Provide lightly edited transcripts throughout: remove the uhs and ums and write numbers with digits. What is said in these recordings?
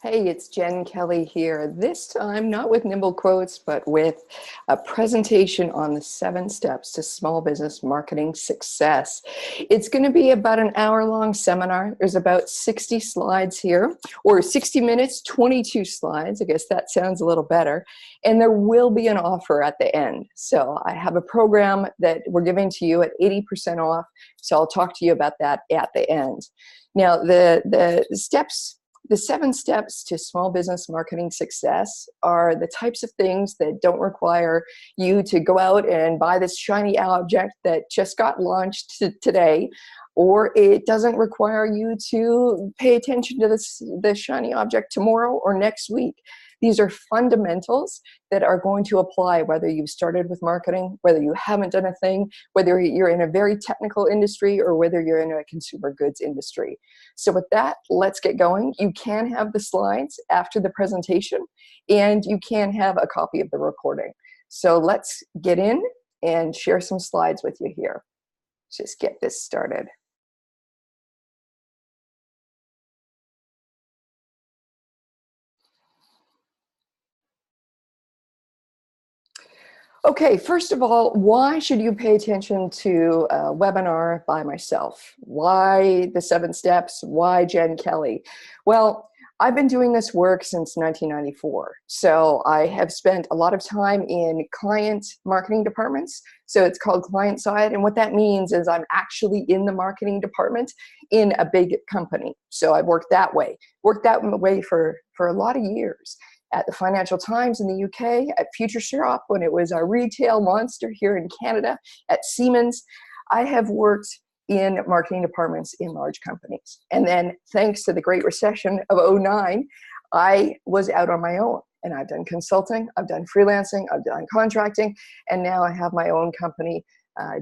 Hey, it's Jen Kelly here. This time, not with nimble quotes, but with a presentation on the 7 steps to small business marketing success. It's going to be about an hour-long seminar. There's about 60 slides here, or 60 minutes, 22 slides. I guess that sounds a little better. And there will be an offer at the end. So I have a program that we're giving to you at 80% off. So I'll talk to you about that at the end. Now, the 7 steps to small business marketing success are the types of things that don't require you to go out and buy this shiny object that just got launched today, or it doesn't require you to pay attention to the shiny object tomorrow or next week. These are fundamentals that are going to apply whether you've started with marketing, whether you haven't done a thing, whether you're in a very technical industry or whether you're in a consumer goods industry. So with that, let's get going. You can have the slides after the presentation, and you can have a copy of the recording. So let's get in and share some slides with you here. Just get this started. Okay, first of all, why should you pay attention to a webinar by myself? Why the 7 steps? Why Jen Kelly? Well, I've been doing this work since 1994. So I have spent a lot of time in client marketing departments. So it's called client side. And what that means is I'm actually in the marketing department in a big company. So I've worked that way for a lot of years. At the Financial Times in the UK, at Future Shop when it was a retail monster here in Canada, at Siemens. I have worked in marketing departments in large companies. And then thanks to the Great Recession of '09, I was out on my own. And I've done consulting, I've done freelancing, I've done contracting, and now I have my own company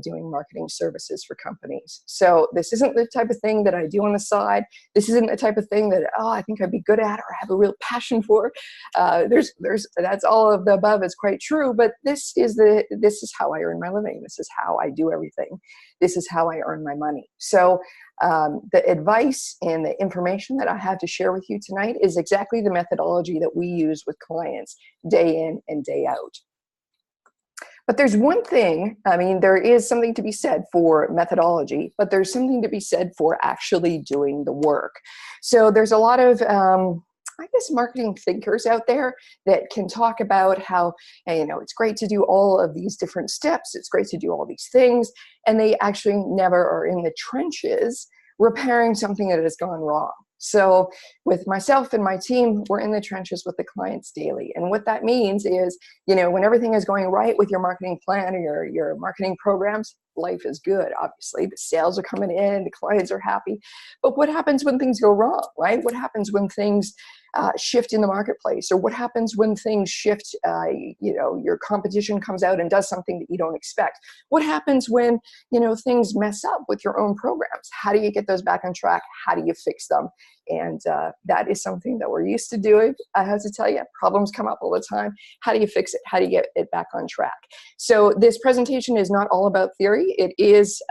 doing marketing services for companies. So this isn't the type of thing that I do on the side. This isn't the type of thing that, I think I'd be good at or have a real passion for. That's all of the above is quite true, but this is how I earn my living. This is how I do everything. This is how I earn my money. So the advice and the information that I have to share with you tonight is exactly the methodology that we use with clients day in and day out. But there's one thing, there is something to be said for methodology, but there's something to be said for actually doing the work. So there's a lot of, marketing thinkers out there that can talk about how, it's great to do all of these different steps. It's great to do all these things. And they actually never are in the trenches repairing something that has gone wrong. So with myself and my team, we're in the trenches with the clients daily. And what that means is, when everything is going right with your marketing plan or your marketing programs, life is good, obviously. The sales are coming in, the clients are happy. But what happens when things go wrong, right? What happens when things shift in the marketplace? Or what happens when things shift, your competition comes out and does something that you don't expect? What happens when, things mess up with your own programs? How do you get those back on track? How do you fix them? And that is something that we're used to doing. I have to tell you, problems come up all the time. How do you fix it? How do you get it back on track? So this presentation is not all about theory. It is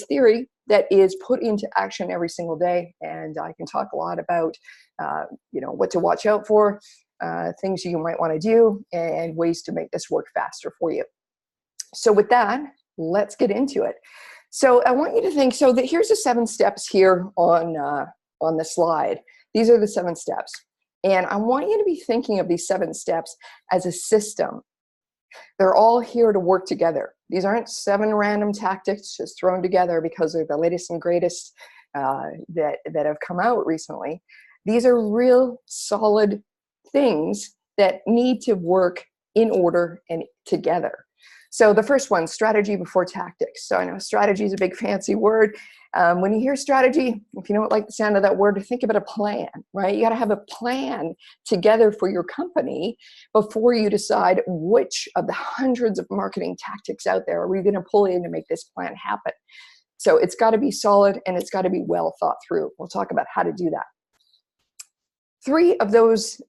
theory that is put into action every single day. And I can talk a lot about, what to watch out for, things you might want to do, and ways to make this work faster for you. So with that, let's get into it. So I want you to think, here's the 7 steps here on the slide. These are the 7 steps. And I want you to be thinking of these 7 steps as a system. They're all here to work together. These aren't 7 random tactics just thrown together because they're the latest and greatest that have come out recently. These are real solid things that need to work in order and together. So the first one, strategy before tactics. So I know strategy is a big fancy word. When you hear strategy, if you don't like the sound of that word, think about a plan, right? You got to have a plan together for your company before you decide which of the hundreds of marketing tactics out there are we going to pull in to make this plan happen. So it's got to be solid and it's got to be well thought through. We'll talk about how to do that. 3 of those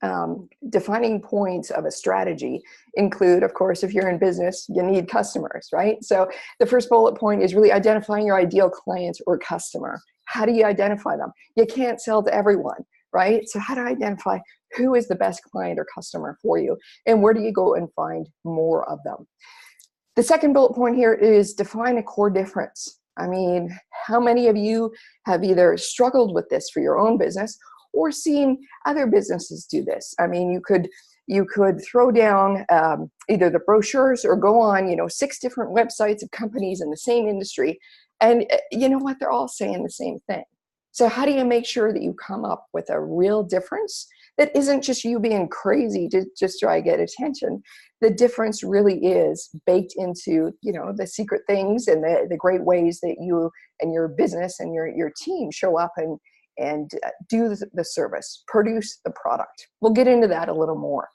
defining points of a strategy include, of course, if you're in business, you need customers, right? So the first bullet point is really identifying your ideal client or customer. How do you identify them? You can't sell to everyone. right? So how to identify who is the best client or customer for you, and where do you go and find more of them? The second bullet point here is define a core difference. I mean, how many of you have either struggled with this for your own business or seen other businesses do this? I mean, you could throw down either the brochures or go on, 6 different websites of companies in the same industry, and you know what? They're all saying the same thing. So how do you make sure that you come up with a real difference that isn't just you being crazy to just try to get attention? The difference really is baked into, the secret things and the great ways that you and your business and your team show up and do the service, produce the product. We'll get into that a little more.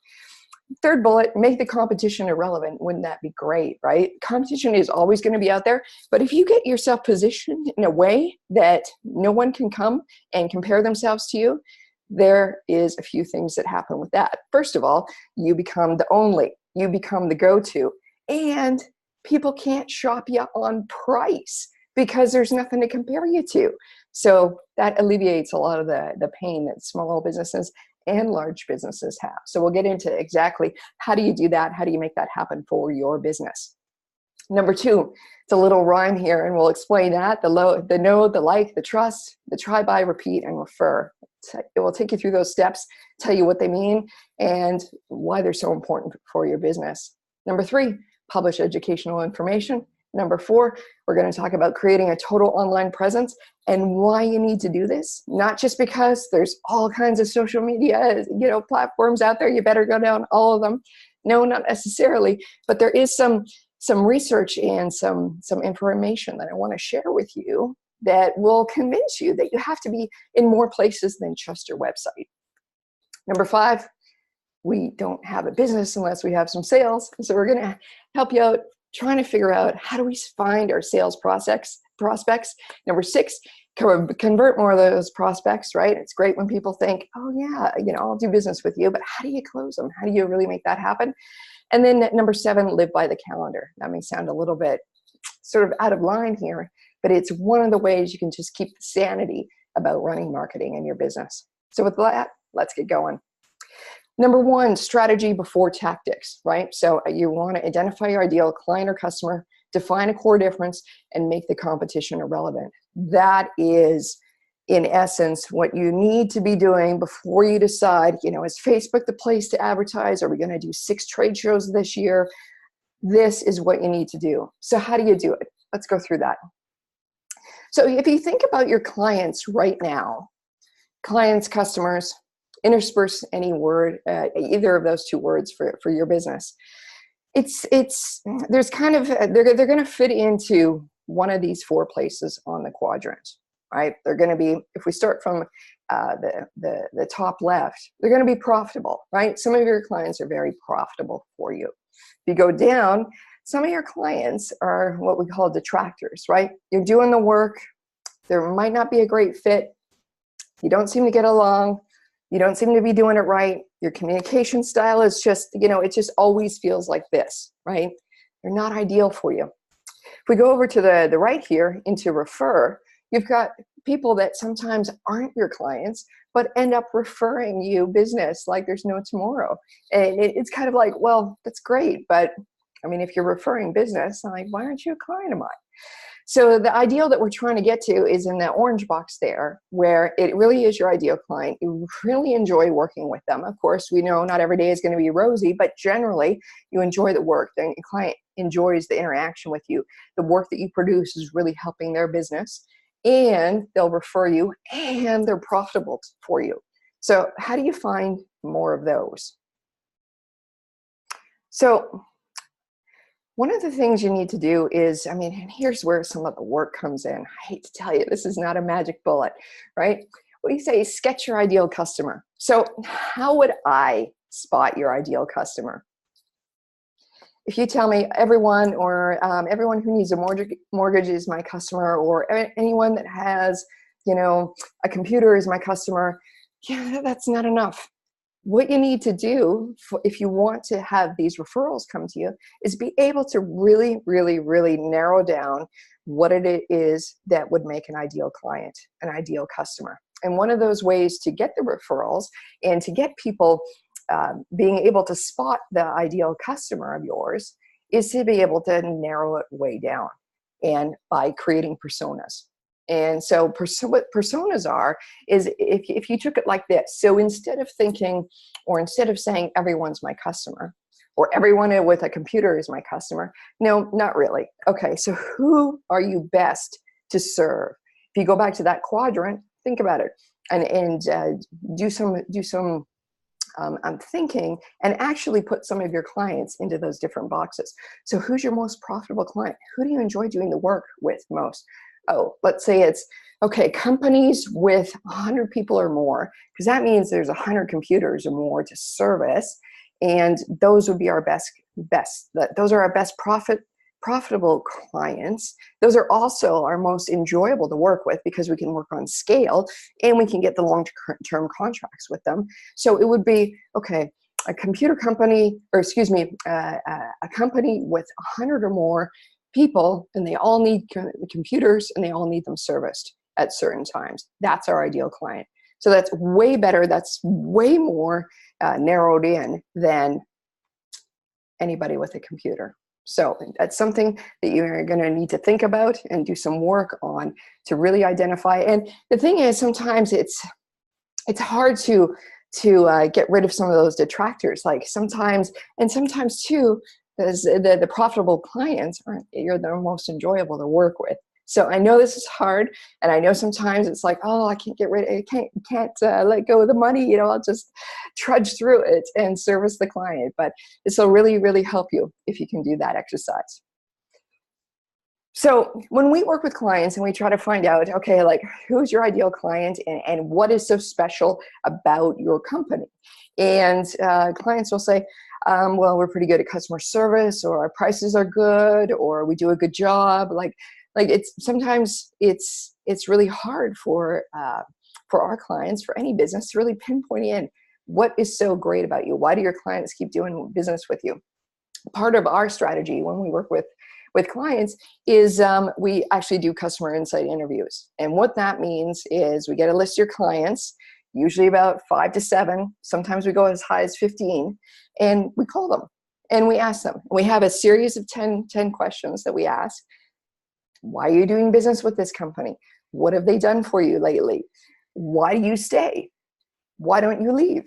Third bullet, make the competition irrelevant. Wouldn't that be great, right? Competition is always going to be out there, but if you get yourself positioned in a way that no one can come and compare themselves to you, there is a few things that happen with that. First of all, you become the only, you become the go-to, and people can't shop you on price because there's nothing to compare you to. So that alleviates a lot of the pain that small businesses and large businesses have. So we'll get into exactly how do you do that? How do you make that happen for your business? Number 2, it's a little rhyme here, and we'll explain that. The know, the like, the trust, the try, buy, repeat, and refer. It will take you through those steps, tell you what they mean, and why they're so important for your business. Number 3, publish educational information. Number 4, we're going to talk about creating a total online presence and why you need to do this. Not just because there's all kinds of social media, platforms out there, you better go down all of them. No, not necessarily, but there is some research and some information that I want to share with you that will convince you that you have to be in more places than just your website. Number 5, we don't have a business unless we have some sales. So we're going to help you out trying to figure out how do we find our sales prospects. Number 6, convert more of those prospects, right? It's great when people think, oh yeah, I'll do business with you, but how do you close them? How do you really make that happen? And then number 7, live by the calendar. That may sound a little bit sort of out of line here, but it's one of the ways you can just keep the sanity about running marketing in your business. So with that, let's get going. Number 1, strategy before tactics, right? So you want to identify your ideal client or customer, define a core difference, and make the competition irrelevant. That is, in essence, what you need to be doing before you decide, is Facebook the place to advertise? Are we going to do 6 trade shows this year? This is what you need to do. So how do you do it? Let's go through that. So if you think about your clients right now, clients, customers, intersperse any word, either of those 2 words for your business. There's kind of, they're going to fit into one of these 4 places on the quadrant, right? They're going to be, if we start from the top left, they're going to be profitable, right? Some of your clients are very profitable for you. If you go down, some of your clients are what we call detractors, right? You're doing the work, there might not be a great fit, you don't seem to get along, you don't seem to be doing it right, your communication style is just, it just always feels like this, right? They're not ideal for you. If we go over to the right here into refer, you've got people that sometimes aren't your clients, but end up referring you business like there's no tomorrow. And it's kind of like, well, that's great, but I mean, if you're referring business, I'm like, why aren't you a client of mine? So the ideal that we're trying to get to is in that orange box there, where it really is your ideal client. You really enjoy working with them. Of course, we know not every day is going to be rosy, but generally you enjoy the work. The client enjoys the interaction with you. The work that you produce is really helping their business, and they'll refer you, and they're profitable for you. So how do you find more of those? So one of the things you need to do is, and here's where some of the work comes in. I hate to tell you, this is not a magic bullet, right? What do you say? Sketch your ideal customer. So how would I spot your ideal customer? If you tell me everyone who needs a mortgage is my customer, or anyone that has, a computer is my customer, yeah, that's not enough. What you need to do if you want to have these referrals come to you is be able to really, really, really narrow down what it is that would make an ideal client, an ideal customer. And one of those ways to get the referrals and to get people being able to spot the ideal customer of yours is to be able to narrow it way down, and by creating personas. And so what personas are is if you took it like this. So instead of thinking, or instead of saying everyone's my customer, or everyone with a computer is my customer, no, not really. Okay, so who are you best to serve? If you go back to that quadrant, think about it, and do some thinking, and actually put some of your clients into those different boxes. So who's your most profitable client? Who do you enjoy doing the work with most? Oh, let's say it's, okay, companies with 100 people or more, because that means there's 100 computers or more to service, and those would be our best. Those are our best profitable clients. Those are also our most enjoyable to work with, because we can work on scale and we can get the long-term contracts with them. So it would be, okay, a computer company, or excuse me, a company with 100 or more people, and they all need computers and they all need them serviced at certain times. That's our ideal client. So that's way better. That's way more narrowed in than anybody with a computer. So that's something that you're going to need to think about and do some work on to really identify. And the thing is, sometimes it's hard to get rid of some of those detractors. Like sometimes too, the profitable clients you're the most enjoyable to work with. So I know this is hard, and I know sometimes it's like, oh, I can't let go of the money. I'll just trudge through it and service the client. But this will really, really help you if you can do that exercise. So when we work with clients and we try to find out, okay, like who's your ideal client and what is so special about your company? And clients will say, well, we're pretty good at customer service, or our prices are good, or we do a good job. Like sometimes it's really hard for our clients, for any business, to really pinpoint in what is so great about you. Why do your clients keep doing business with you? Part of our strategy when we work with clients is we actually do customer insight interviews. And what that means is we get a list of your clients, usually about 5 to 7. Sometimes we go as high as 15, and we call them and we ask them. We have a series of 10 questions that we ask. Why are you doing business with this company? What have they done for you lately? Why do you stay? Why don't you leave?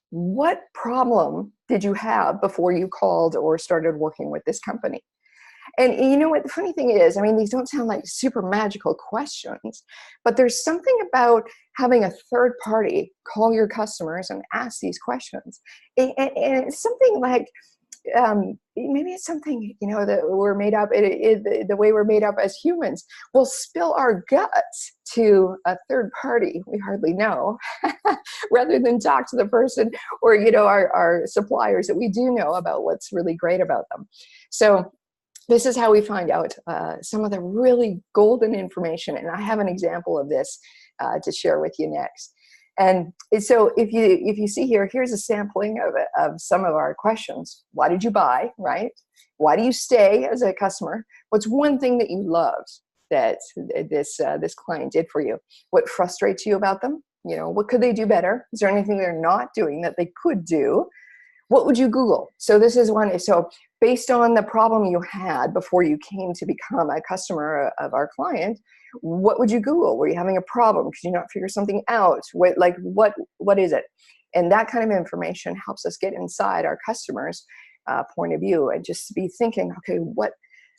What problem did you have before you called or started working with this company? And you know what the funny thing is, I mean, these don't sound like super magical questions, but there's something about having a third party call your customers and ask these questions. And it's something like, maybe it's something, that we're made up, the way we're made up as humans. We'll spill our guts to a third party we hardly know, rather than talk to the person or, our suppliers that we do know about what's really great about them. So this is how we find out some of the really golden information. And I have an example of this to share with you next. And so if you see here's a sampling of some of our questions. Why did you buy, right? Why do you stay as a customer? What's one thing that you loved that this client did for you? What frustrates you about them? What could they do better? Is there anything they're not doing that they could do? What would you Google? So this is one. So based on the problem you had before you came to become a customer of our client, what would you Google? Were you having a problem? Could you not figure something out? What is it? And that kind of information helps us get inside our customers' point of view and just be thinking, okay,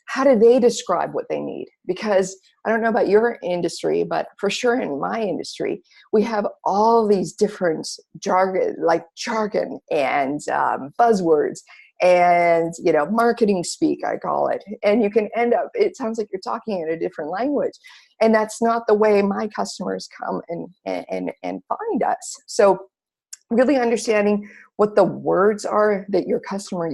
how do they describe what they need? Because I don't know about your industry, but for sure in my industry, we have all these different jargon and buzzwords and marketing speak, I call it. And you can end up, it sounds like you're talking in a different language. And that's not the way my customers come and find us. So really understanding what the words are that your customer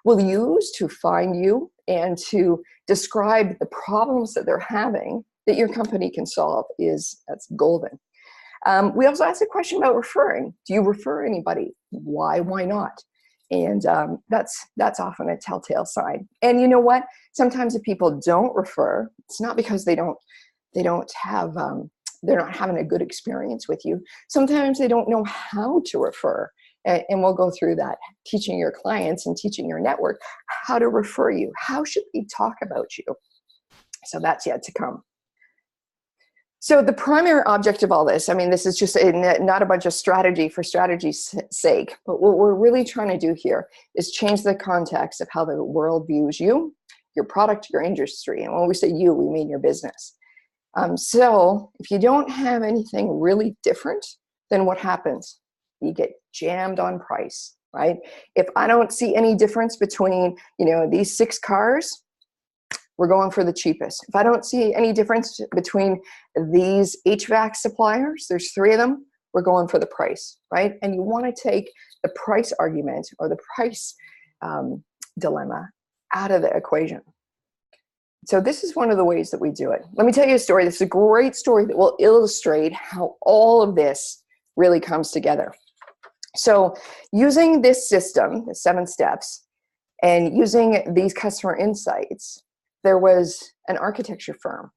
will use to find you and to describe the problems that they're having that your company can solve that's golden. We also asked a question about referring. Do you refer anybody? Why not? And that's often a telltale sign. And you know what? Sometimes if people don't refer, it's not because they don't have they're not having a good experience with you. Sometimes they don't know how to refer. And we'll go through that, teaching your clients and teaching your network how to refer you. How should we talk about you? So that's yet to come. So the primary object of all this, I mean, this is just not a bunch of strategy for strategy's sake, but what we're really trying to do here is change the context of how the world views you, your product, your industry. And when we say you, we mean your business. So if you don't have anything really different, then what happens? You get jammed on price, right? If I don't see any difference between, these 6 cars, we're going for the cheapest. If I don't see any difference between these HVAC suppliers, there's 3 of them, we're going for the price, right? And you want to take the price argument or the price dilemma out of the equation. So this is one of the ways that we do it. Let me tell you a story. This is a great story that will illustrate how all of this really comes together. So using this system, the 7 steps, and using these customer insights, there was an architecture firm.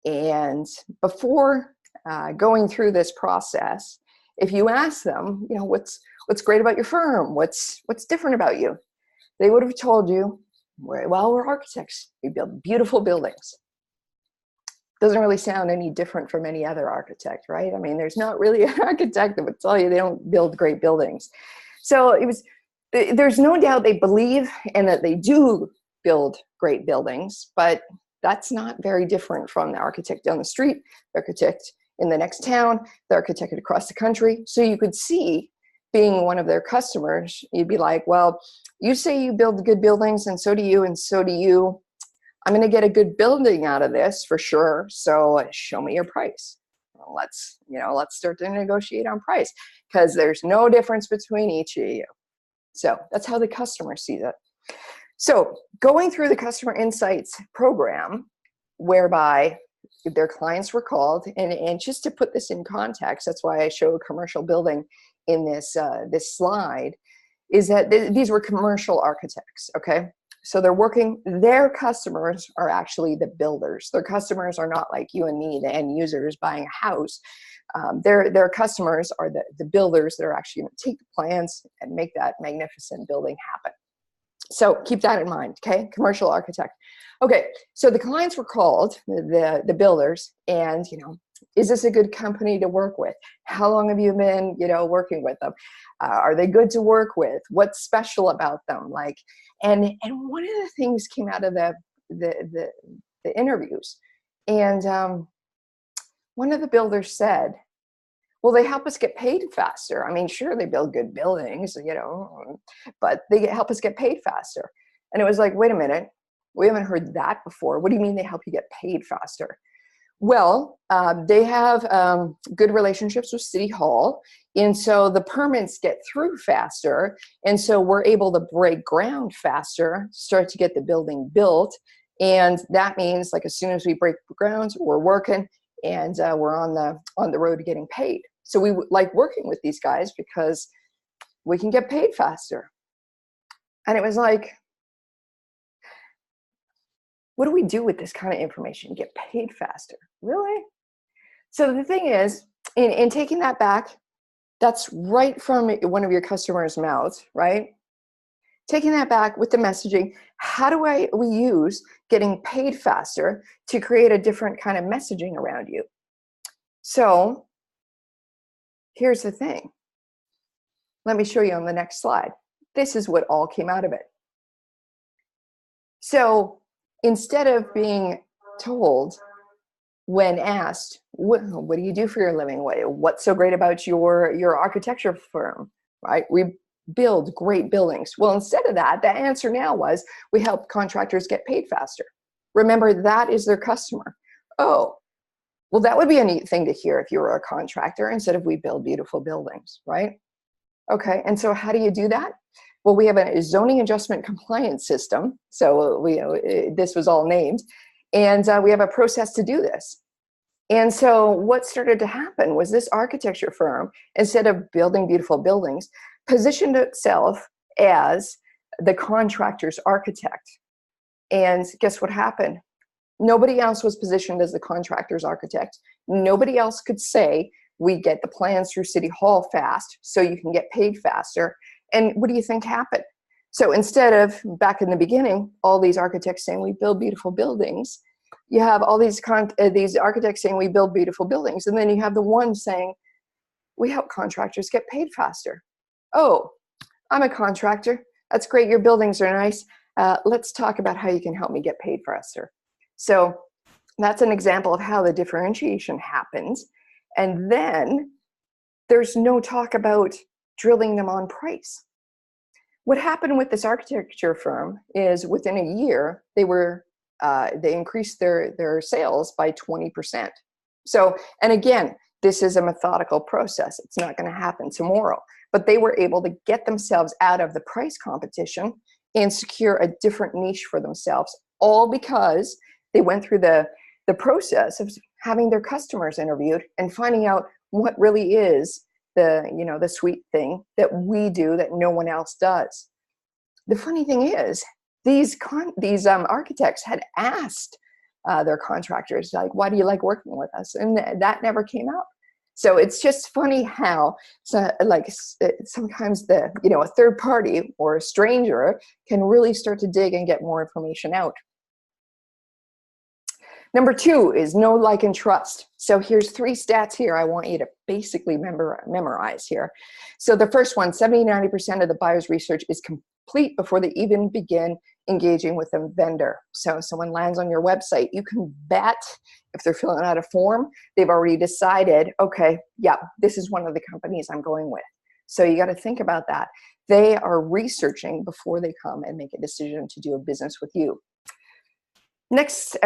And before going through this process, if you ask them, what's great about your firm? What's different about you? They would have told you, well, we're architects. We build beautiful buildings. Doesn't really sound any different from any other architect, right? I mean, there's not really an architect that would tell you they don't build great buildings. So there's no doubt they believe and that they do build great buildings, but that's not very different from the architect down the street, the architect in the next town, the architect across the country. So you could see, being one of their customers, you'd be like, well, you say you build good buildings, and so do you, and so do you. I'm going to get a good building out of this for sure. So show me your price. Well, let's start to negotiate on price, because there's no difference between each of you. So that's how the customer sees it. So going through the customer insights program, whereby their clients were called, and just to put this in context, that's why I show a commercial building in this slide, is that these were commercial architects, okay? So their customers are actually the builders. Their customers are not like you and me, the end users buying a house. Their customers are the builders that are actually going to take the plans and make that magnificent building happen. So keep that in mind, okay? Commercial architect. Okay, so the clients were called, the builders, and, is this a good company to work with? How long have you been, working with them? Are they good to work with? What's special about them? And one of the things came out of the interviews, and one of the builders said, well, they help us get paid faster. I mean, sure, they build good buildings, but they help us get paid faster. And it was like, wait a minute, we haven't heard that before. What do you mean they help you get paid faster? Well, they have good relationships with City Hall, and so the permits get through faster, and so we're able to break ground faster, start to get the building built, and that means, as soon as we break ground, we're working, and we're on the road to getting paid. So we like working with these guys because we can get paid faster. And it was like, what do we do with this kind of information? Get paid faster, really? So the thing is, in taking that back, that's right from one of your customers' mouths, right? Taking that back with the messaging, how do we use getting paid faster to create a different kind of messaging around you? So here's the thing. Let me show you on the next slide. This is what all came out of it. So instead of being told when asked, what do you do for your living? What's so great about your architecture firm, right? We build great buildings. Well, instead of that, the answer now was, we help contractors get paid faster. Remember, that is their customer. Oh, well, that would be a neat thing to hear if you were a contractor, instead of we build beautiful buildings, right? Okay, and so how do you do that? Well, we have a zoning adjustment compliance system. So this was all named, and we have a process to do this. And so what started to happen was this architecture firm, instead of building beautiful buildings, positioned itself as the contractor's architect. And guess what happened? Nobody else was positioned as the contractor's architect. Nobody else could say, we get the plans through City Hall fast, so you can get paid faster. And what do you think happened? So instead of, back in the beginning, all these architects saying we build beautiful buildings, you have all these architects saying we build beautiful buildings, and then you have the one saying, we help contractors get paid faster. Oh, I'm a contractor. That's great. Your buildings are nice. Let's talk about how you can help me get paid faster. So that's an example of how the differentiation happens. And then there's no talk about drilling them on price. What happened with this architecture firm is within a year, they increased their sales by 20%. So, and again, this is a methodical process. It's not going to happen tomorrow, but they were able to get themselves out of the price competition and secure a different niche for themselves, all because they went through the process of having their customers interviewed and finding out what really is the sweet thing that we do that no one else does. The funny thing is, these architects had asked their contractors, like, why do you like working with us? And that never came up. So it's just funny how sometimes a third party or a stranger can really start to dig and get more information out. Number 2 is know, like, and trust. So here's 3 stats here I want you to basically memorize here. So the first one, 70-90% of the buyer's research is complete before they even begin engaging with a vendor. So if someone lands on your website, you can bet if they're filling out a form, they've already decided, okay, yeah, this is one of the companies I'm going with. So you got to think about that. They are researching before they come and make a decision to do a business with you. Next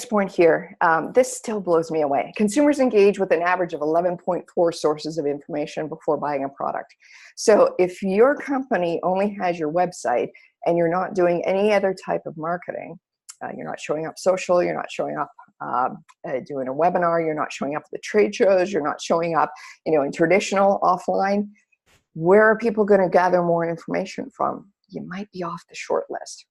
point here, this still blows me away. Consumers engage with an average of 11.4 sources of information before buying a product. So if your company only has your website and you're not doing any other type of marketing, you're not showing up social, you're not showing up doing a webinar, you're not showing up at the trade shows, you're not showing up, in traditional offline, where are people going to gather more information from? You might be off the short list.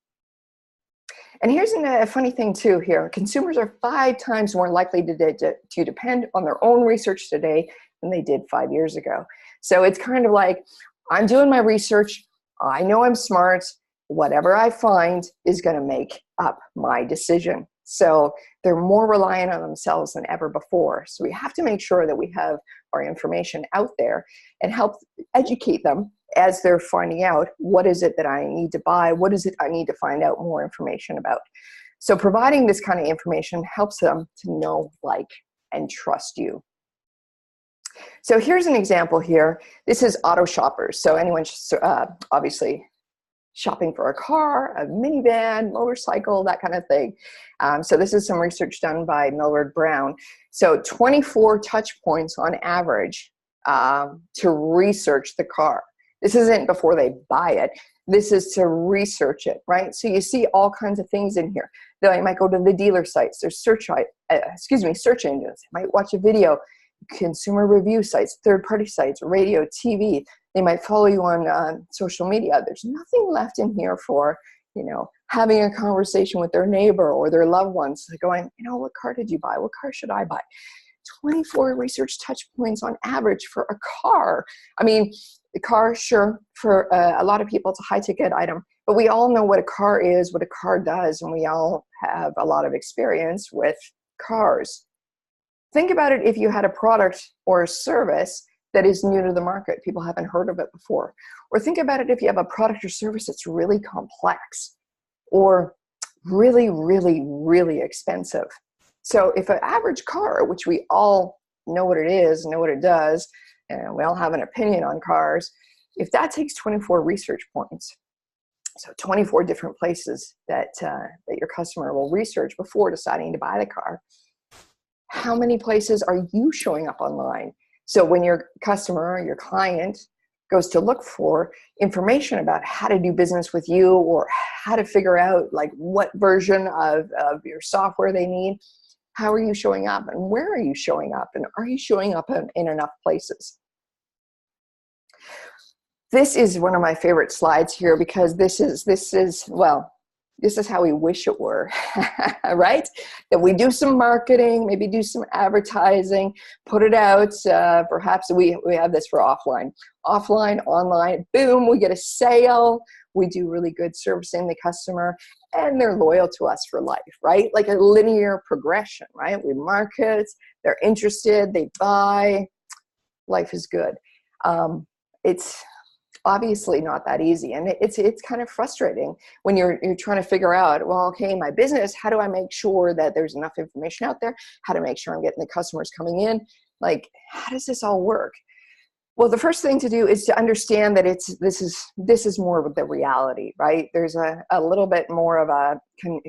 And here's a funny thing too here. Consumers are 5 times more likely to depend on their own research today than they did 5 years ago. So it's kind of like, I'm doing my research. I know I'm smart. Whatever I find is going to make up my decision. So they're more reliant on themselves than ever before. So we have to make sure that we have our information out there and help educate them as they're finding out, what is it that I need to buy? What is it I need to find out more information about? So providing this kind of information helps them to know, like, and trust you. So here's an example here. This is auto shoppers. So anyone obviously shopping for a car, a minivan, motorcycle, that kind of thing. So this is some research done by Millward Brown. So 24 touch points on average to research the car. This isn't before they buy it. This is to research it, right? So you see all kinds of things in here. They might go to the dealer sites. There's search engines. They might watch a video, consumer review sites, third-party sites, radio, TV. They might follow you on social media. There's nothing left in here for, having a conversation with their neighbor or their loved ones, going, what car did you buy? What car should I buy? 24 research touch points on average for a car. I mean, the car, sure, for a lot of people, it's a high-ticket item, but we all know what a car is, what a car does, and we all have a lot of experience with cars. Think about it if you had a product or a service that is new to the market. People haven't heard of it before. Or think about it if you have a product or service that's really complex or really, really, really expensive. So if an average car, which we all know what it is, know what it does, and we all have an opinion on cars, if that takes 24 research points, so 24 different places that your customer will research before deciding to buy the car, how many places are you showing up online? So when your customer, your client, goes to look for information about how to do business with you or how to figure out what version of your software they need, how are you showing up and where are you showing up, and are you showing up in enough places? This is one of my favorite slides here because this is well, this is how we wish it were, right? That we do some marketing, maybe do some advertising, put it out. Perhaps we have this for offline, online, boom, we get a sale. We do really good servicing the customer and they're loyal to us for life, right? Like a linear progression, right? We market, they're interested, they buy, life is good. It's obviously not that easy. And it's kind of frustrating when you're trying to figure out, well, okay, my business, how do I make sure that there's enough information out there? How to make sure I'm getting the customers coming in? Like, how does this all work? Well, the first thing to do is to understand that this is more of the reality, right? There's a little bit more of a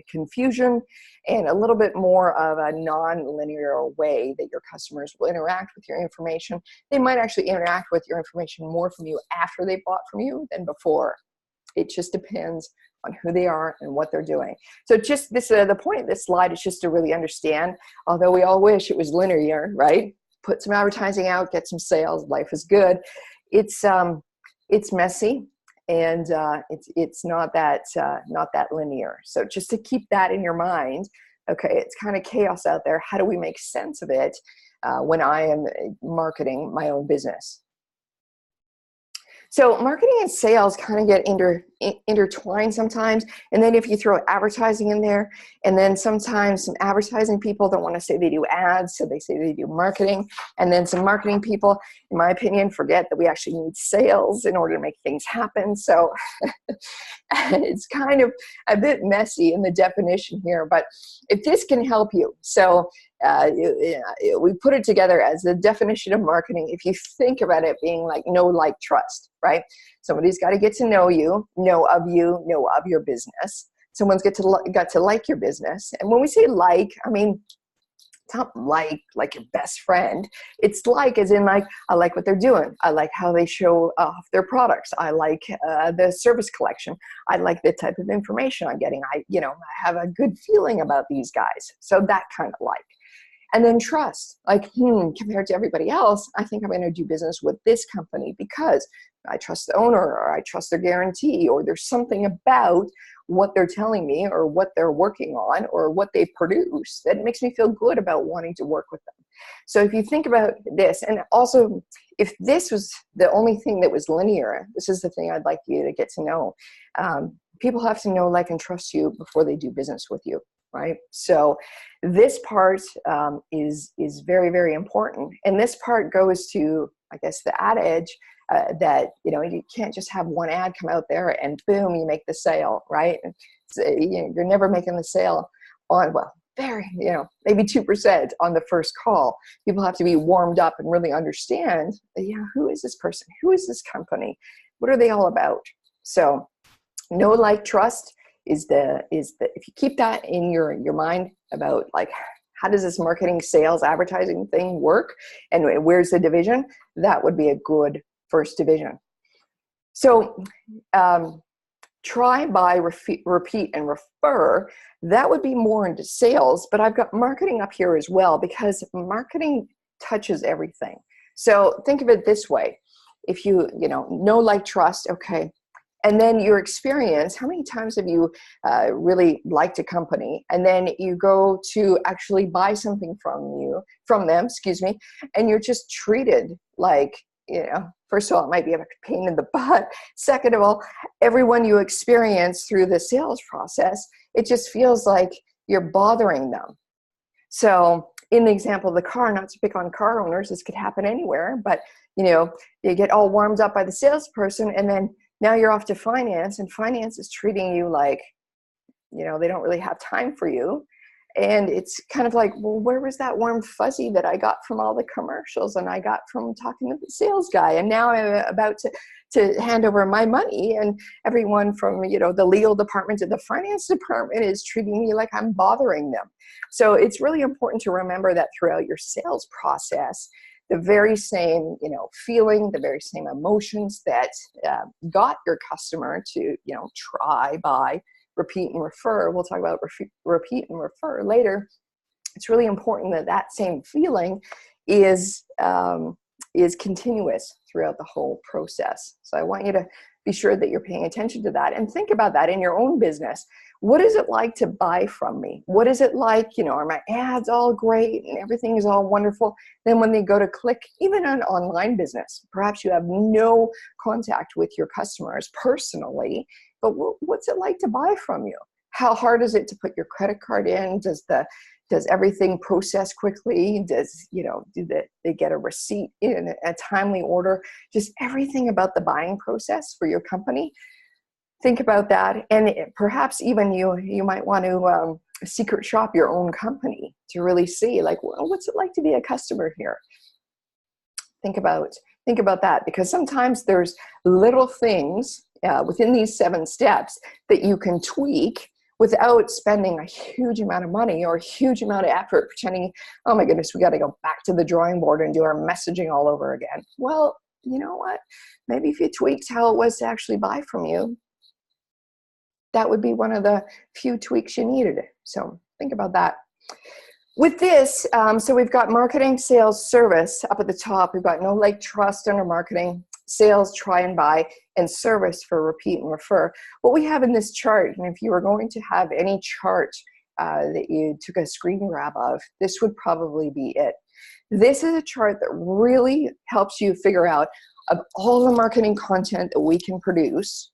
confusion and a little bit more of a non-linear way that your customers will interact with your information. They might actually interact with your information more from you after they bought from you than before. It just depends on who they are and what they're doing. So just this, the point of this slide is just to really understand, although we all wish it was linear, right? Put some advertising out, get some sales, life is good. It's messy and it's not that linear. So just to keep that in your mind, okay, it's kind of chaos out there. How do we make sense of it when I am marketing my own business? So marketing and sales kind of get intertwined sometimes. And then if you throw advertising in there, and then sometimes some advertising people don't want to say they do ads, so they say they do marketing. And then some marketing people, in my opinion, forget that we actually need sales in order to make things happen. So it's kind of a bit messy in the definition here, but if this can help you, so we put it together as the definition of marketing. If you think about it being like know, like, trust, right? Somebody's got to get to know you, know of your business. Someone's got to like your business. And when we say like, I mean, it's not like your best friend. It's like as in like, I like what they're doing. I like how they show off their products. I like the service collection. I like the type of information I'm getting. I have a good feeling about these guys. So that kind of like. And then trust, like, compared to everybody else, I think I'm going to do business with this company because I trust the owner, or I trust their guarantee, or there's something about what they're telling me or what they're working on or what they produce that makes me feel good about wanting to work with them. So if you think about this, and also if this was the only thing that was linear, this is the thing I'd like you to get to know. People have to know, like, and trust you before they do business with you. Right? So this part is very, very important. And this part goes to, I guess, the adage that, you can't just have one ad come out there and boom, you make the sale, right? So, you're never making the sale on, well, very, maybe 2% on the first call. People have to be warmed up and really understand, who is this person? Who is this company? What are they all about? So know, like, trust is the if you keep that in your mind about, like, how does this marketing, sales, advertising thing work and where's the division, that would be a good first division. So try, buy, repeat, and refer. That would be more into sales, but I've got marketing up here as well because marketing touches everything. So think of it this way. If you know, like, trust, okay. And then your experience, how many times have you really liked a company and then you go to actually buy something from them, and you're just treated like, first of all, it might be a pain in the butt. Second of all, everyone you experience through the sales process, it just feels like you're bothering them. So in the example of the car, not to pick on car owners, this could happen anywhere, but you get all warmed up by the salesperson and then now you're off to finance, and finance is treating you like, they don't really have time for you. And it's kind of like, well, where was that warm fuzzy that I got from all the commercials and I got from talking to the sales guy? And now I'm about to hand over my money, and everyone from, the legal department to the finance department is treating me like I'm bothering them. So it's really important to remember that throughout your sales process, the very same, feeling, the very same emotions that got your customer to, try, buy, repeat, and refer. We'll talk about repeat and refer later. It's really important that that same feeling is continuous throughout the whole process. So I want you to be sure that you're paying attention to that and think about that in your own business. What is it like to buy from me? What is it like, are my ads all great and everything is all wonderful? Then when they go to click, even an online business, perhaps you have no contact with your customers personally, but what's it like to buy from you? How hard is it to put your credit card in? Does everything process quickly? Do they get a receipt in a timely order? Just everything about the buying process for your company. Think about that, and perhaps even you might want to secret shop your own company to really see, like, well, what's it like to be a customer here? Think about that, because sometimes there's little things within these 7 steps that you can tweak without spending a huge amount of money or a huge amount of effort pretending, oh my goodness, we got to go back to the drawing board and do our messaging all over again. Well, you know what? Maybe if you tweaked how it was to actually buy from you, that would be one of the few tweaks you needed. So think about that. With this, so we've got marketing, sales, service up at the top. We've got know, like, trust under marketing, sales, try and buy, and service for repeat and refer. What we have in this chart, and if you were going to have any chart that you took a screen grab of, this would probably be it. This is a chart that really helps you figure out, of all the marketing content that we can produce,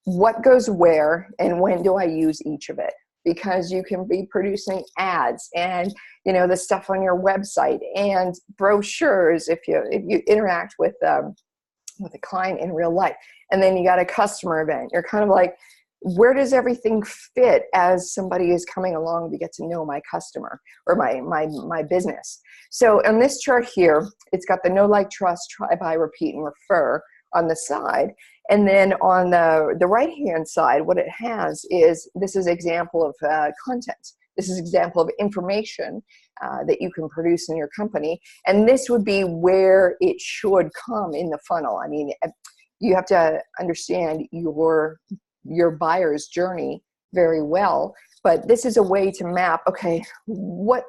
what goes where and when do I use each of it? Because you can be producing ads and the stuff on your website and brochures if you interact with a client in real life, and then you got a customer event. You're kind of like, where does everything fit as somebody is coming along to get to know my customer or my business? So on this chart here, it's got the know, like, trust, try, buy, repeat, and refer on the side. And then on the right-hand side, what it has is, this is example of content. This is example of information that you can produce in your company. And this would be where it should come in the funnel. I mean, you have to understand your buyer's journey very well, but this is a way to map, okay, what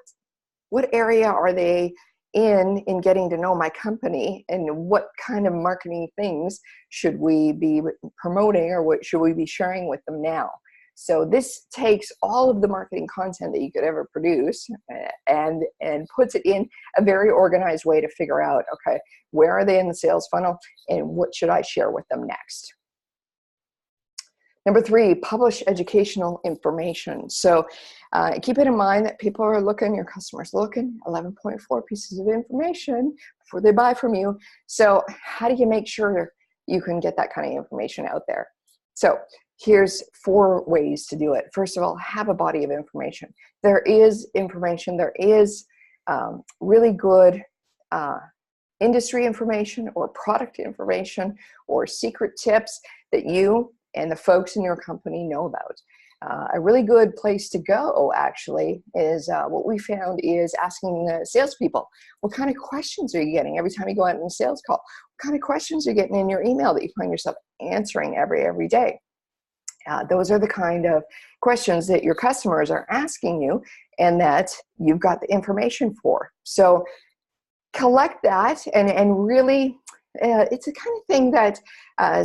area are they in getting to know my company, and what kind of marketing things should we be promoting, or what should we be sharing with them now? So this takes all of the marketing content that you could ever produce and puts it in a very organized way to figure out, okay, where are they in the sales funnel and what should I share with them next? Number 3, publish educational information. So keep it in mind that people are looking, your customers looking, 11.4 pieces of information before they buy from you. So how do you make sure you can get that kind of information out there? So here's 4 ways to do it. First of all, have a body of information. There is information, there is really good industry information or product information or secret tips that you and the folks in your company know about. A really good place to go, actually, is what we found is asking the salespeople, what kind of questions are you getting every time you go out on a sales call? What kind of questions are you getting in your email that you find yourself answering every day? Those are the kind of questions that your customers are asking you and that you've got the information for. So collect that and really, it's a kind of thing that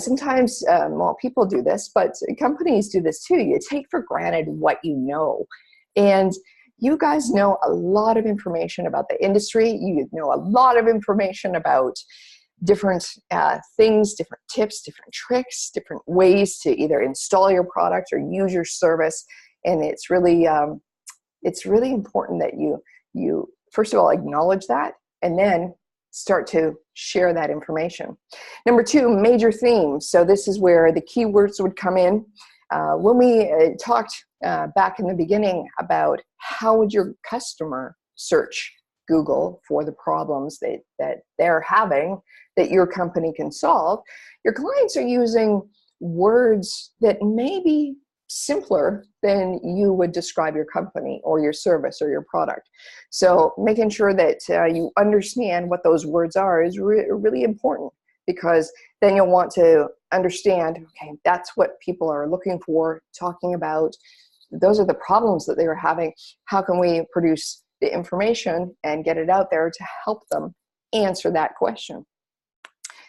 sometimes, well, people do this, but companies do this too. You take for granted what you know. And you guys know a lot of information about the industry. You know a lot of information about different things, different tips, different tricks, different ways to either install your product or use your service. And it's really important that you first of all acknowledge that, and then start to share that information. Number 2, major themes. So this is where the keywords would come in. When we talked back in the beginning about how would your customer search Google for the problems that they're having that your company can solve, your clients are using words that may be simpler than you would describe your company or your service or your product. So making sure that you understand what those words are is really important, because then you'll want to understand, okay, that's what people are looking for, talking about. Those are the problems that they are having. How can we produce the information and get it out there to help them answer that question?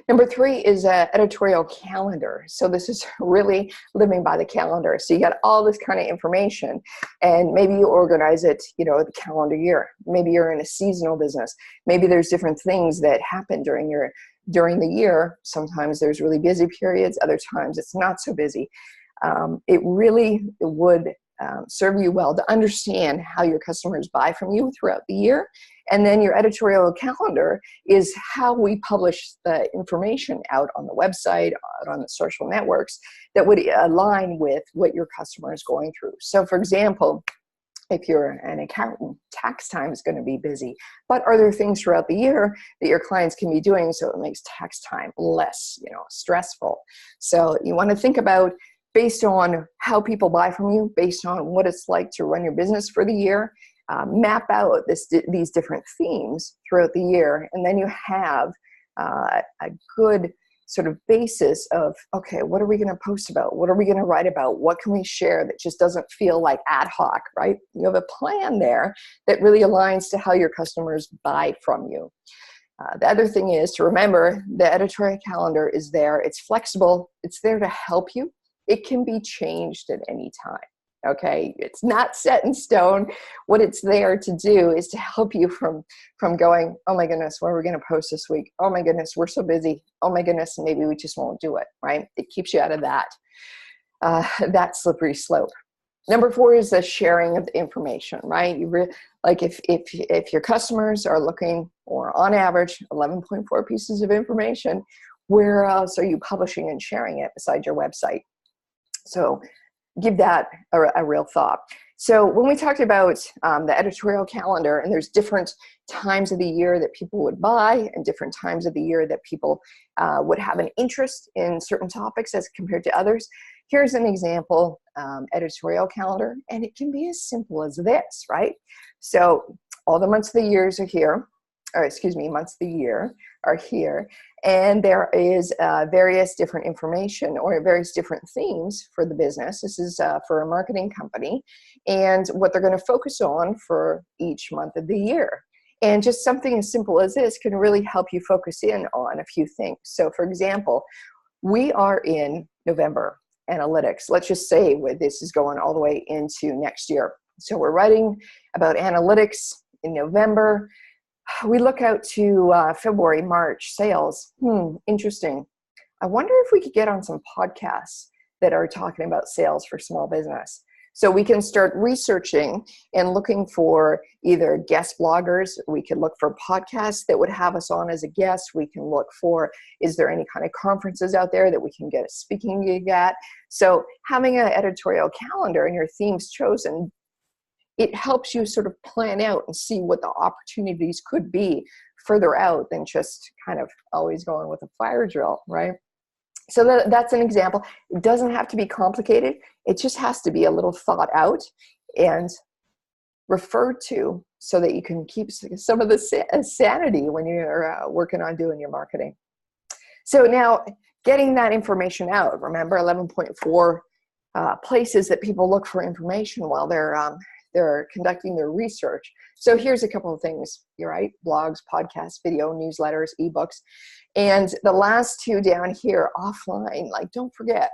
Number 3 is an editorial calendar. So this is really living by the calendar. So you got all this kind of information, and maybe you organize it, the calendar year. Maybe you're in a seasonal business. Maybe there's different things that happen during the year. Sometimes there's really busy periods. Other times it's not so busy. It really would serve you well to understand how your customers buy from you throughout the year. And then your editorial calendar is how we publish the information out on the website, out on the social networks that would align with what your customer is going through. So for example, if you're an accountant, tax time is going to be busy. But are there things throughout the year that your clients can be doing so it makes tax time less, stressful? So you want to think about, based on how people buy from you, based on what it's like to run your business for the year, map out these different themes throughout the year, and then you have a good sort of basis of, okay, what are we going to post about? What are we going to write about? What can we share that just doesn't feel like ad hoc, right? You have a plan there that really aligns to how your customers buy from you. The other thing is to remember the editorial calendar is there. It's flexible. It's there to help you. It can be changed at any time. Okay, it's not set in stone. What it's there to do is to help you from going, oh my goodness, what are we going to post this week? Oh my goodness, we're so busy. Oh my goodness, maybe we just won't do it, right? It keeps you out of that slippery slope. Number 4 is the sharing of the information, right? Like if your customers are looking, or on average, 11.4 pieces of information, where else are you publishing and sharing it besides your website? So give that a real thought. So when we talked about the editorial calendar, and there's different times of the year that people would buy and different times of the year that people would have an interest in certain topics as compared to others. Here's an example editorial calendar, and it can be as simple as this, right? So all the months of the years are here, months of the year are here, and there is various different information or various different themes for the business. This is for a marketing company, and what they're going to focus on for each month of the year. And just something as simple as this can really help you focus in on a few things. So for example, we are in November analytics. Let's just say this is going all the way into next year. So we're writing about analytics in November. We look out to February, March sales. Interesting. I wonder if we could get on some podcasts that are talking about sales for small business. So we can start researching and looking for either guest bloggers. We can look for podcasts that would have us on as a guest. We can look for, is there any kind of conferences out there that we can get a speaking gig at? So having an editorial calendar and your themes chosen, it helps you sort of plan out and see what the opportunities could be further out than just kind of always going with a fire drill, right? So that's an example. It doesn't have to be complicated. It just has to be a little thought out and referred to so that you can keep some of the sanity when you're working on doing your marketing. So now getting that information out, remember 11.4 places that people look for information while they're conducting their research. So here's a couple of things, you're right, blogs, podcasts, video, newsletters, ebooks. And the last 2 down here, offline, like don't forget,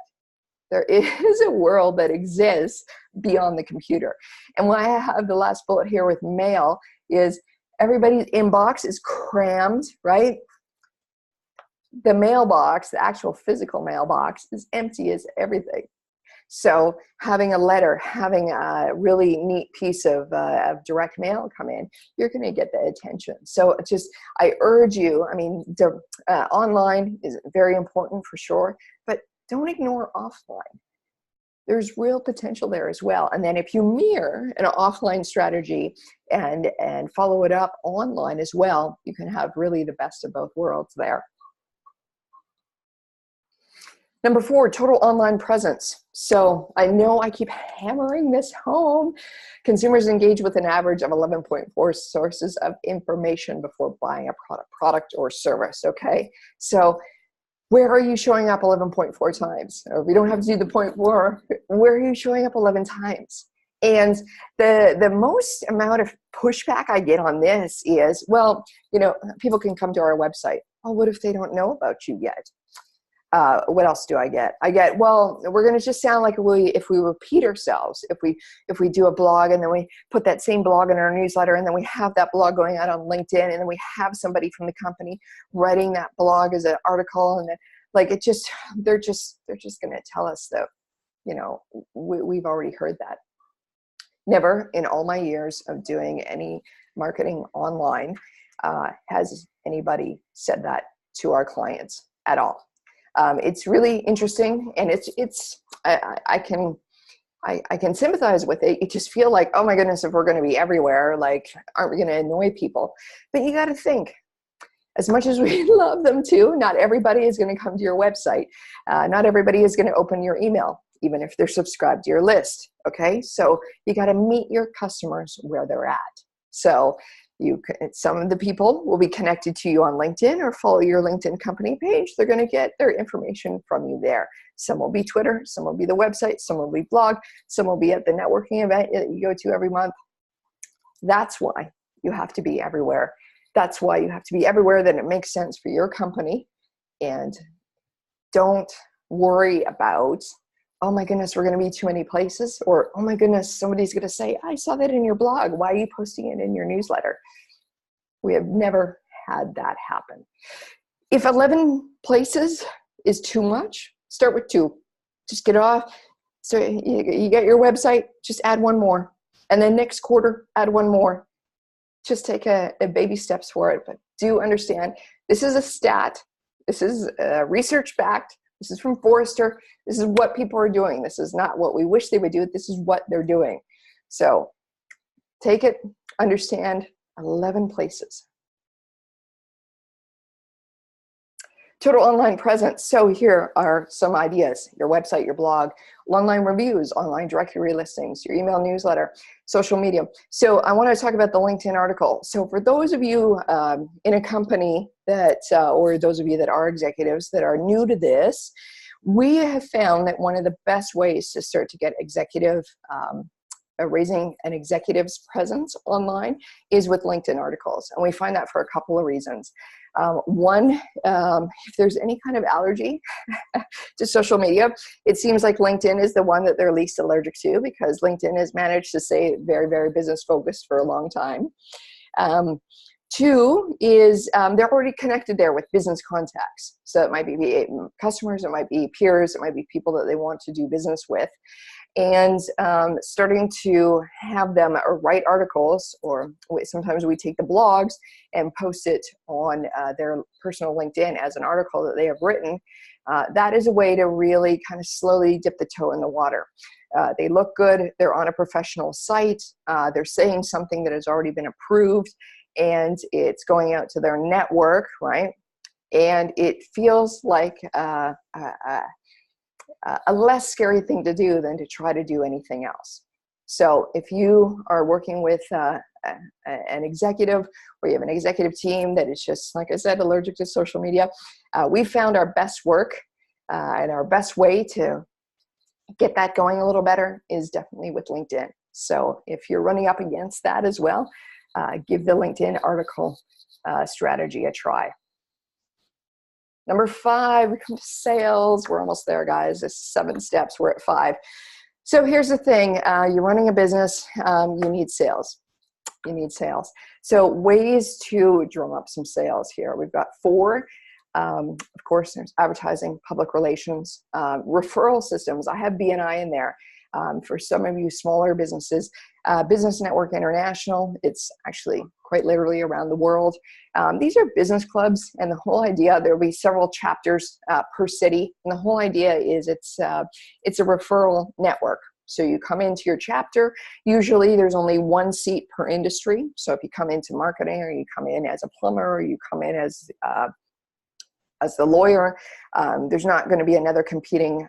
there is a world that exists beyond the computer. And why I have the last bullet here with mail is everybody's inbox is crammed, right? The mailbox, the actual physical mailbox, is empty as everything. So having a letter, having a really neat piece of direct mail come in, you're going to get the attention. So I urge you, online is very important for sure, but don't ignore offline. There's real potential there as well. And then if you mirror an offline strategy and follow it up online as well, you can have really the best of both worlds there. Number 4, total online presence. So I know I keep hammering this home. Consumers engage with an average of 11.4 sources of information before buying a product or service, okay? So where are you showing up 11.4 times? Or we don't have to do the 0.4. Where are you showing up 11 times? And the most amount of pushback I get on this is, well, people can come to our website. Oh, what if they don't know about you yet? What else do I get? I get, well, we're going to just sound like if we repeat ourselves, if we do a blog and then we put that same blog in our newsletter and then we have that blog going out on LinkedIn and then we have somebody from the company writing that blog as an article, and then like they're just going to tell us that, you know, we've already heard that. Never in all my years of doing any marketing online has anybody said that to our clients at all. It's really interesting, and I can sympathize with it. You just feel like, oh my goodness, if we're going to be everywhere, like, aren't we going to annoy people? But you got to think, as much as we love them too, not everybody is going to come to your website. Not everybody is going to open your email, even if they're subscribed to your list. Okay, so you got to meet your customers where they're at. So some of the people will be connected to you on LinkedIn or follow your LinkedIn company page. They're going to get their information from you there. Some will be Twitter, some will be the website, some will be blog, some will be at the networking event that you go to every month. That's why you have to be everywhere. That's why you have to be everywhere that it makes sense for your company. And don't worry about, oh my goodness, we're going to be too many places, or oh my goodness, somebody's going to say, I saw that in your blog. Why are you posting it in your newsletter? We have never had that happen. If 11 places is too much, start with 2. Just get off. So you get your website, just add 1 more. And then next quarter, add 1 more. Just take a baby steps for it. But do understand, this is a stat. This is research backed. This is from Forrester. This is what people are doing. This is not what we wish they would do. This is what they're doing. So take it, understand, 11 places. Total online presence. So here are some ideas: your website, your blog, online reviews, online directory listings, your email newsletter, social media. So I want to talk about the LinkedIn article. So for those of you in a company that, or those of you that are executives that are new to this, we have found that one of the best ways to start to get raising an executive's presence online is with LinkedIn articles. And we find that for a couple of reasons. One, if there's any kind of allergy to social media, it seems like LinkedIn is the one that they're least allergic to, because LinkedIn has managed to stay very, very business focused for a long time. 2 is they're already connected there with business contacts. So it might be customers, it might be peers, it might be people that they want to do business with. And starting to have them write articles, or sometimes we take the blogs and post it on their personal LinkedIn as an article that they have written. That is a way to really kind of slowly dip the toe in the water. They look good. They're on a professional site. They're saying something that has already been approved, and it's going out to their network, right? And it feels like a less scary thing to do than to try to do anything else. So if you are working with an executive, or you have an executive team that is just, like I said, allergic to social media, we found our best work and our best way to get that going a little better is definitely with LinkedIn. So if you're running up against that as well, give the LinkedIn article strategy a try. Number 5, we come to sales. We're almost there, guys. It's 7 steps. We're at 5. So here's the thing. You're running a business. You need sales. You need sales. So ways to drum up some sales here. We've got 4. Of course, there's advertising, public relations, referral systems. I have BNI in there. For some of you smaller businesses, Business Network International, it's actually quite literally around the world. These are business clubs, and the whole idea, there will be several chapters per city, and the whole idea is it's a referral network. So you come into your chapter, usually there's only 1 seat per industry. So if you come into marketing, or you come in as a plumber, or you come in as the lawyer, there's not going to be another competing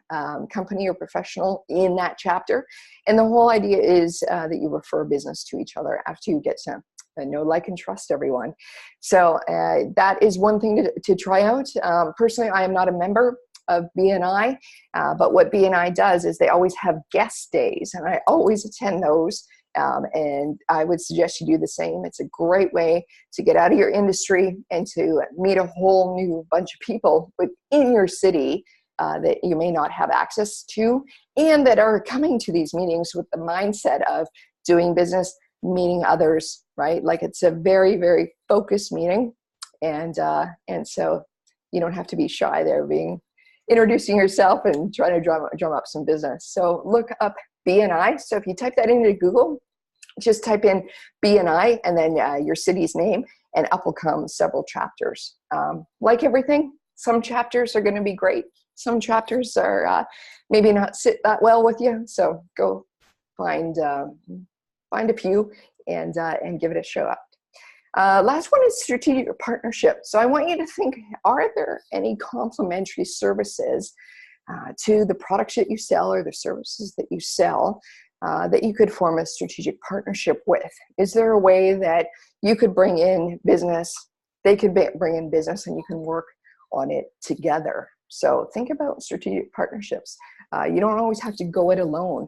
company or professional in that chapter. And the whole idea is that you refer business to each other after you get to know, like, and trust everyone. So that is one thing to try out. Personally, I am not a member of BNI, but what BNI does is they always have guest days, and I always attend those. And I would suggest you do the same. It's a great way to get out of your industry and to meet a whole new bunch of people within your city that you may not have access to, and that are coming to these meetings with the mindset of doing business, meeting others, right? Like it's a very, very focused meeting. And so you don't have to be shy there, introducing yourself and trying to drum up some business. So look up BNI. So if you type that into Google, just type in BNI and then your city's name, and up will come several chapters. Like everything, some chapters are going to be great. Some chapters are maybe not sit that well with you. So go find a few and give it a show out. Last one is strategic partnership. So I want you to think, are there any complementary services to the products that you sell or the services that you sell that you could form a strategic partnership with? Is there a way that you could bring in business, they could bring in business, and you can work on it together? So think about strategic partnerships. You don't always have to go it alone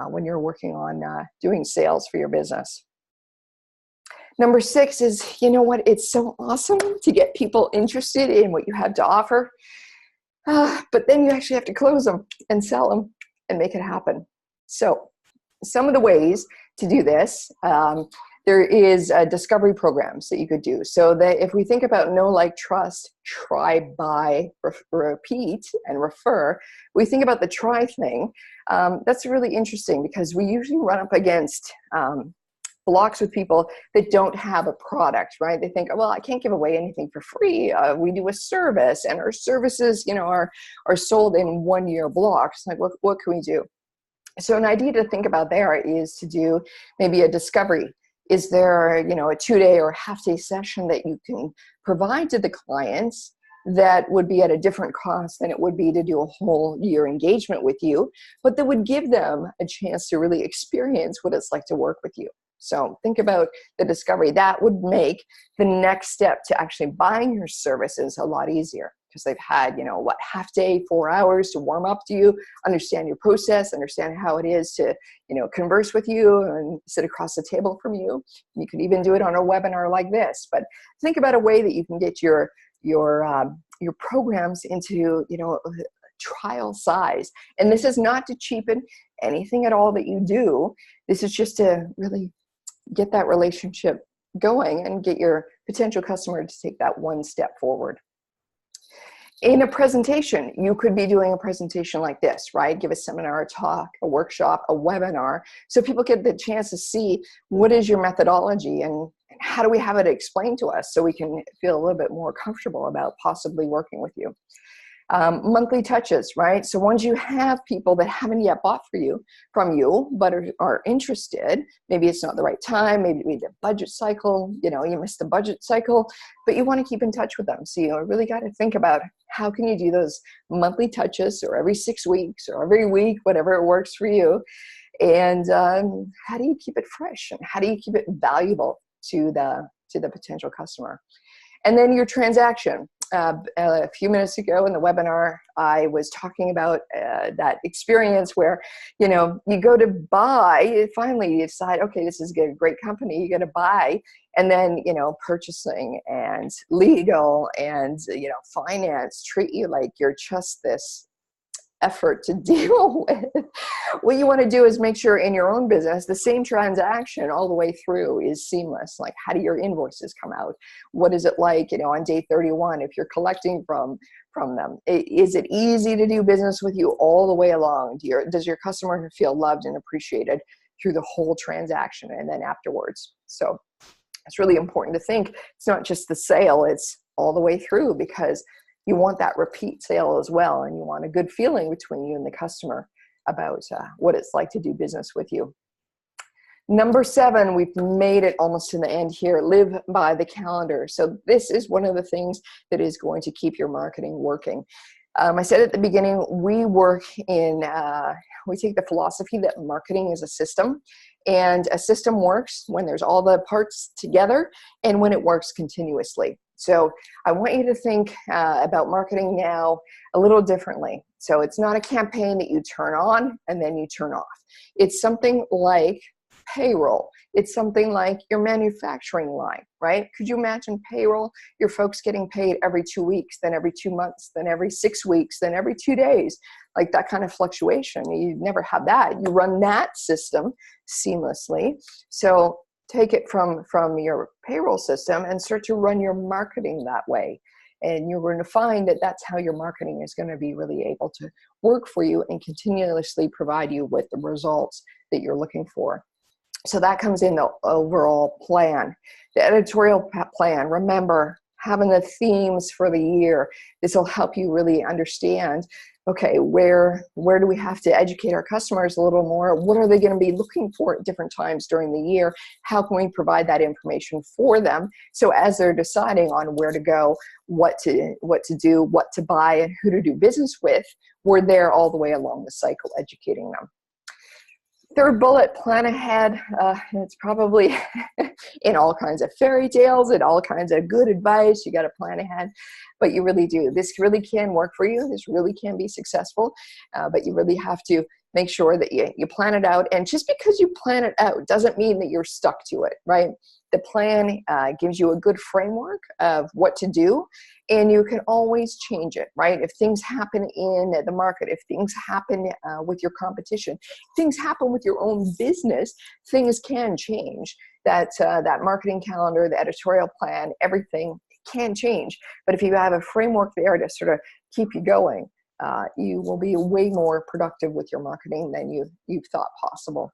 when you're working on doing sales for your business. Number 6 is, you know what, it's so awesome to get people interested in what you have to offer, but then you actually have to close them and sell them and make it happen. So some of the ways to do this, there is discovery programs that you could do. So that if we think about know, like, trust, try, buy, repeat, and refer, we think about the try thing. That's really interesting because we usually run up against blocks with people that don't have a product, right? They think, well, I can't give away anything for free. We do a service, and our services, are sold in 1-year blocks. Like, what can we do? So an idea to think about there is to do maybe a discovery. Is there, a 2-day or half-day session that you can provide to the clients that would be at a different cost than it would be to do a whole year engagement with you, but that would give them a chance to really experience what it's like to work with you? So think about the discovery. That would make the next step to actually buying your services a lot easier, because they've had, half day, 4 hours to warm up to you, understand your process, understand how it is to, converse with you and sit across the table from you. You could even do it on a webinar like this, but think about a way that you can get your programs into, trial size. And this is not to cheapen anything at all that you do. This is just to really get that relationship going and get your potential customer to take that one step forward. In a presentation, you could be doing a presentation like this, right? Give a seminar, a talk, a workshop, a webinar, so people get the chance to see what is your methodology and how do we have it explained to us so we can feel a little bit more comfortable about possibly working with you. Monthly touches, right? So once you have people that haven't yet bought from you, but are interested, maybe it's not the right time, maybe the budget cycle, you missed the budget cycle, but you want to keep in touch with them. So you really got to think about how can you do those monthly touches, or every 6 weeks, or every week, whatever works for you. And how do you keep it fresh, and how do you keep it valuable to the potential customer? And then your transaction. A few minutes ago in the webinar, I was talking about that experience where, you go to buy, finally you decide, okay, this is a great company, you got to buy, and then, purchasing and legal and, finance treat you like you're just this effort to deal with. What you want to do is make sure in your own business, the same transaction all the way through is seamless. Like, how do your invoices come out? What is it like, on day 31 if you're collecting from them? Is it easy to do business with you all the way along? Does your customer feel loved and appreciated through the whole transaction and then afterwards? So it's really important to think it's not just the sale, it's all the way through, because you want that repeat sale as well, and you want a good feeling between you and the customer about what it's like to do business with you. Number 7, we've made it almost to the end here. Live by the calendar. So this is one of the things that is going to keep your marketing working. I said at the beginning, we take the philosophy that marketing is a system, and a system works when there's all the parts together and when it works continuously. So I want you to think about marketing now a little differently. So it's not a campaign that you turn on and then you turn off. It's something like payroll. It's something like your manufacturing line, right? Could you imagine payroll? Your folks getting paid every 2 weeks, then every 2 months, then every 6 weeks, then every 2 days, like that kind of fluctuation. You never have that. You run that system seamlessly. So take it from your payroll system and start to run your marketing that way. And you're going to find that that's how your marketing is going to be really able to work for you and continuously provide you with the results that you're looking for. So that comes in the overall plan. The editorial plan, remember, having the themes for the year. This will help you really understand, okay, where do we have to educate our customers a little more? What are they going to be looking for at different times during the year? How can we provide that information for them? So as they're deciding on where to go, what to do, what to buy, and who to do business with, we're there all the way along the cycle educating them. Third bullet, plan ahead. It's probably in all kinds of fairy tales and all kinds of good advice. You got to plan ahead, but you really do. This really can work for you. This really can be successful, but you really have to make sure that you plan it out. And just because you plan it out doesn't mean that you're stuck to it, right? The plan gives you a good framework of what to do, and you can always change it, right? If things happen in the market, if things happen with your competition, if things happen with your own business, things can change. That marketing calendar, the editorial plan, everything can change. But if you have a framework there to sort of keep you going, you will be way more productive with your marketing than you've thought possible.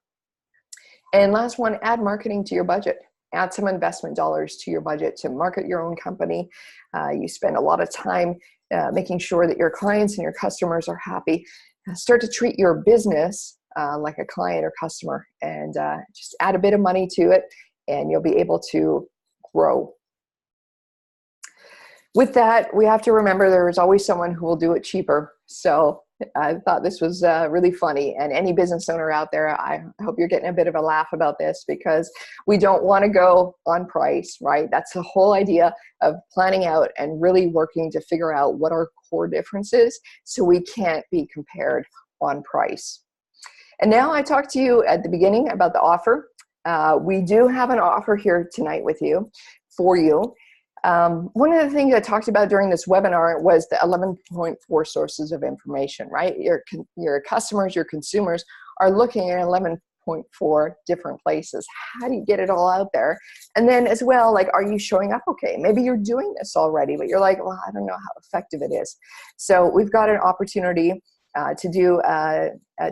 And last one, add marketing to your budget. Add some investment dollars to your budget to market your own company. You spend a lot of time making sure that your clients and your customers are happy. Start to treat your business like a client or customer, and just add a bit of money to it, and you'll be able to grow. With that, we have to remember there is always someone who will do it cheaper. So I thought this was really funny. And any business owner out there, I hope you're getting a bit of a laugh about this, because we don't want to go on price, right? That's the whole idea of planning out and really working to figure out what our core difference is, so we can't be compared on price. And now I talked to you at the beginning about the offer. We do have an offer here tonight for you. One of the things I talked about during this webinar was the 11.4 sources of information, right? Your customers, your consumers are looking at 11.4 different places. How do you get it all out there? And then as well, like, are you showing up okay? Maybe you're doing this already, but you're like, well, I don't know how effective it is. So we've got an opportunity to do a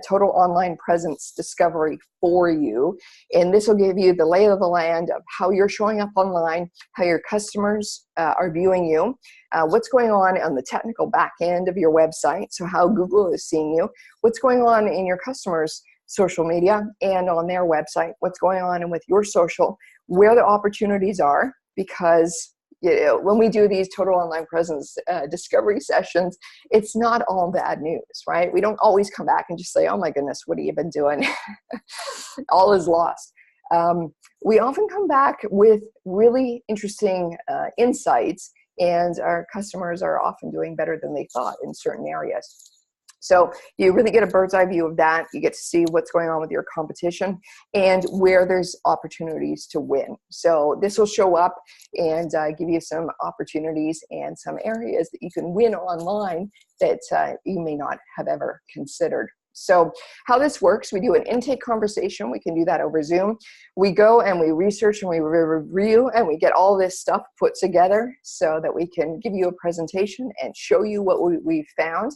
total online presence discovery for you. And this will give you the lay of the land of how you're showing up online, how your customers are viewing you, what's going on the technical back end of your website, so how Google is seeing you, what's going on in your customers' social media and on their website, what's going on with your social, where the opportunities are, because when we do these total online presence discovery sessions, it's not all bad news, right? We don't always come back and just say, oh my goodness, what have you been doing? All is lost. We often come back with really interesting insights, and our customers are often doing better than they thought in certain areas. So you really get a bird's eye view of that. You get to see what's going on with your competition and where there's opportunities to win. So this will show up and give you some opportunities and some areas that you can win online that you may not have ever considered. So how this works, we do an intake conversation. We can do that over Zoom. We go and we research and we review and we get all this stuff put together so that we can give you a presentation and show you what we found.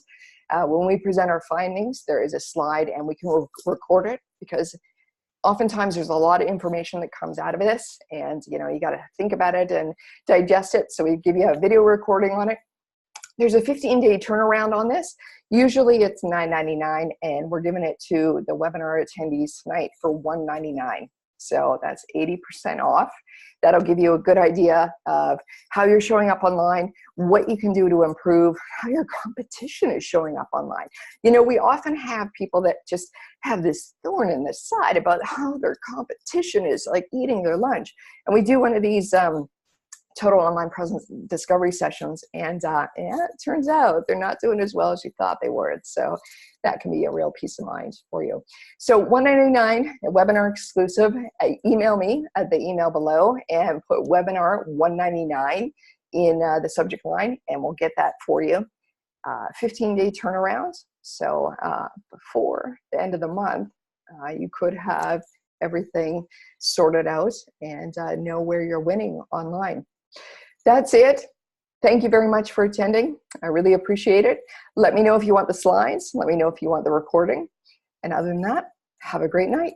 When we present our findings, there is a slide and we can record it, because oftentimes there's a lot of information that comes out of this, and you got to think about it and digest it. So we give you a video recording on it. There's a 15-day turnaround on this. Usually it's $9.99, and we're giving it to the webinar attendees tonight for $199. So that's 80% off. That'll give you a good idea of how you're showing up online, what you can do to improve, how your competition is showing up online. We often have people that just have this thorn in the side about how their competition is like eating their lunch. And we do one of these total online presence discovery sessions. And yeah, it turns out they're not doing as well as you thought they would. So that can be a real peace of mind for you. So $199, a webinar exclusive. Email me at the email below and put webinar $199 in the subject line, and we'll get that for you. 15-day turnaround. So before the end of the month, you could have everything sorted out and know where you're winning online. That's it. Thank you very much for attending. I really appreciate it. Let me know if you want the slides. Let me know if you want the recording. And other than that, have a great night.